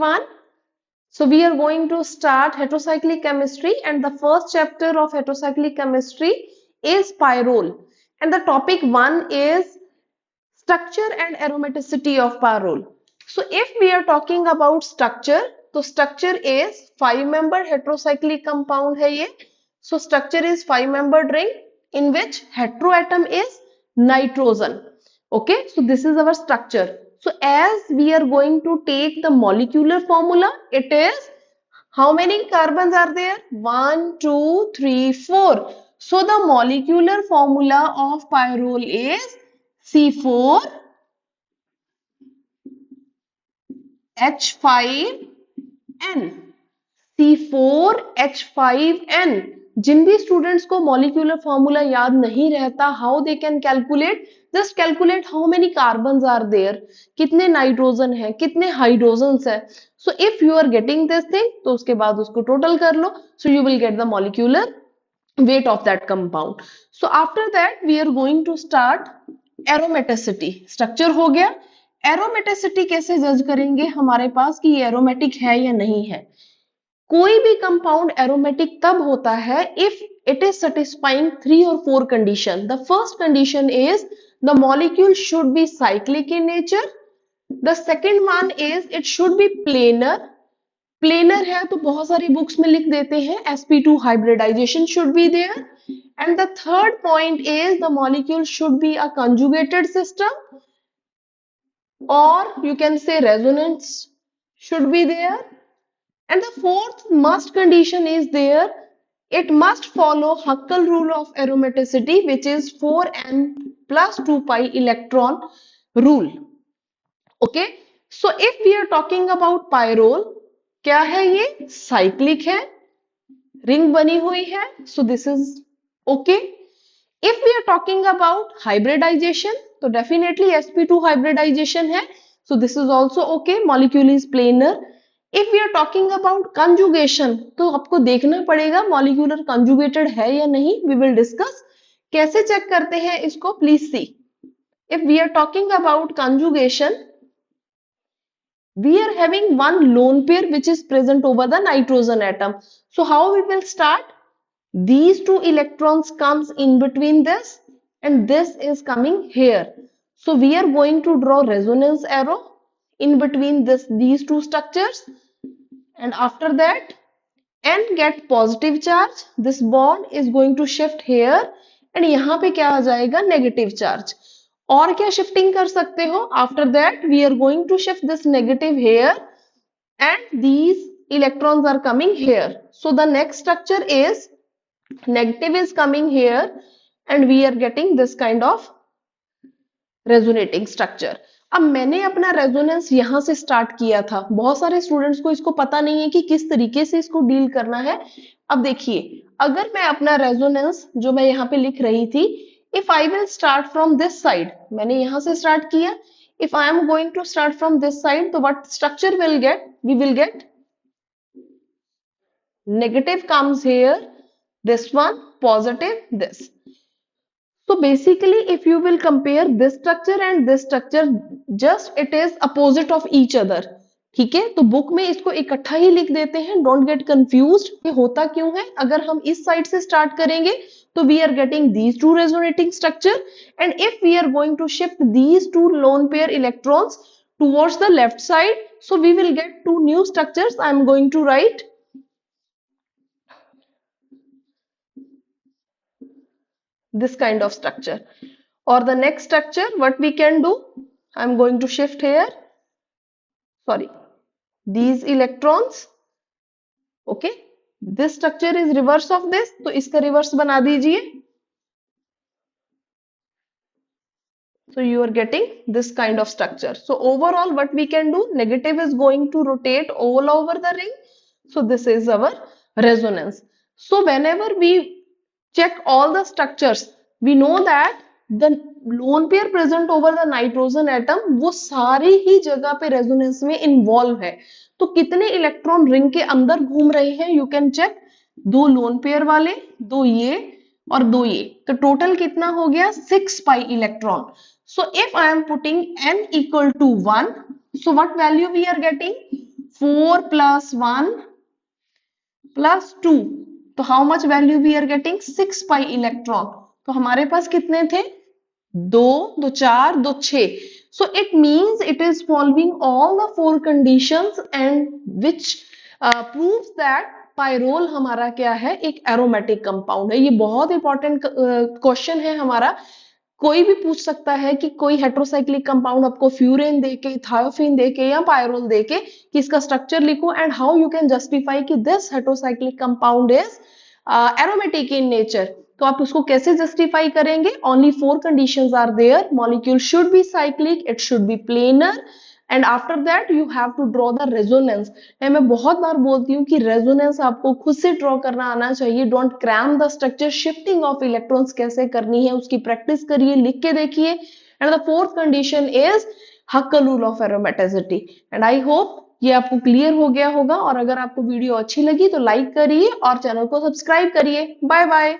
everyone. So we are going to start heterocyclic chemistry, and the first chapter of heterocyclic chemistry is pyrrole, and the topic 1 is structure and aromaticity of pyrrole. So if we are talking about structure, तो structure is 5-membered heterocyclic compound है ये. So structure is 5-membered ring in which heteroatom is nitrogen. Okay, so this is our structure. So as we are going to take the molecular formula, it is how many carbons are there? 1, 2, 3, 4. So the molecular formula of pyrrole is C4H5N. C4H5N. जिन भी students को molecular formula याद नहीं रहता, how they can calculate, just calculate how many carbons are there, कितने nitrogen है, कितने hydrogens है. So if you are getting this thing, तो उसके बाद उसको टोटल कर लो. So you will get the molecular weight of that compound. So after that we are going to start aromaticity. Structure हो गया. Aromaticity कैसे जज करेंगे हमारे पास कि ये एरोमेटिक है या नहीं है. कोई भी कंपाउंड एरोमेटिक तब होता है if it is satisfying 3 or 4 condition. The first condition is the molecule should be cyclic in nature. The second one is it should be planar. Planar है तो बहुत सारी बुक्स में लिख देते हैं sp2 hybridization should be there, and the third point is the molecule should be a conjugated system, or you can say resonance should be there, and the fourth must condition is there, it must follow Huckel rule of aromaticity, which is 4n plus 2 pi electron rule. Okay, so if we are talking about pyrrole, क्या है ये? Cyclic है, ring बनी हुई है, so this is okay. If we are talking about hybridization, तो definitely sp2 hybridization है, so this is also okay. Molecule is planar. If we are talking about conjugation, तो आपको देखना पड़ेगा मॉलिक्यूलर कंजुगेटेड है या नहीं. वी विल डिस्कस कैसे चेक करते हैं इसको, please see. If we are talking about conjugation, we are having one lone pair which is present over the nitrogen atom. So how we will start? These 2 electrons comes in between this, and this is coming here. So we are going to draw resonance arrow in between these 2 structures, and after that N get positive charge. This bond is going to shift here, and यहाँ पे क्या आ जाएगा? Negative charge. और क्या shifting कर सकते हो? After that we are going to shift this negative here, and these electrons are coming here. So the next structure is negative is coming here, and we are getting this kind of resonating structure. अब मैंने अपना resonance यहां से start किया था. बहुत सारे students को इसको पता नहीं है कि किस तरीके से इसको डील करना है. अब देखिए, अगर मैं अपना रेजोनेंस जो मैं यहाँ पे लिख रही थी, if I will start from this side, मैंने यहाँ से start किया. If I am going to start from this side, तो what structure will get? We will get negative comes here, this one, positive this. So basically, if you will compare this structure and this structure, just it is opposite of each other. ठीक है, तो book में इसको इकट्ठा ही लिख देते हैं. Don't get confused. ये होता क्यों है? अगर हम इस साइड से स्टार्ट करेंगे तो we are getting these 2 resonating structure, and if we are going to shift these 2 lone pair electrons towards the left side, so we will get 2 new structures. I am going to write this kind of structure, or the next structure what we can do, I am going to shift here, sorry, these electrons. Okay, this structure is reverse of this, तो इसका reverse बना दीजिए. So you are getting this kind of structure. So overall what we can do, negative is going to rotate all over the ring. So this is our resonance. So whenever we check all the structures, we know that the lone pair present over the nitrogen atom, वो सारी ही जगह पे resonance में involve है. तो कितने electron ring के अंदर घूम रहे हैं, you can check. 2 lone pair वाले, 2 ये और 2 ये, तो टोटल कितना हो गया? 6 pi electron. So if I am putting n equal to 1, so what value we are getting? 4 plus 1 plus 2, तो how much value we are getting 6 pi electron. तो हमारे पास कितने थे, दो, दो चार, दो छह। So it means it is following all the four conditions and which proves that pyrrole हमारा क्या है, एक एरोमेटिक कंपाउंड है। ये बहुत इंपॉर्टेंट क्वेश्चन है हमारा। कोई भी पूछ सकता है कि कोई हेट्रोसाइक्लिक कंपाउंड आपको फ्यूरेन देके, थायोफिन देके या पायरोल देके कि इसका स्ट्रक्चर लिखो, and how you can justify कि this heterocyclic compound is aromatic in nature. तो आप उसको कैसे जस्टिफाई करेंगे? Only four conditions are there. Molecule should be cyclic, it should be planar, and after that you have to draw the resonance. मैं बहुत बार बोलती हूँ कि रेजोनेंस आपको खुद से ड्रॉ करना आना चाहिए। Don't cram the structure. Shifting of electrons कैसे करनी है उसकी प्रैक्टिस करिए, लिख के देखिए। And the fourth condition is Huckel rule of aromaticity. And I hope ये आपको क्लियर हो गया होगा। और अगर आपको वीडियो अच्छी लगी तो लाइक करिए और चैनल को सब्सक्राइब करिए। Bye bye.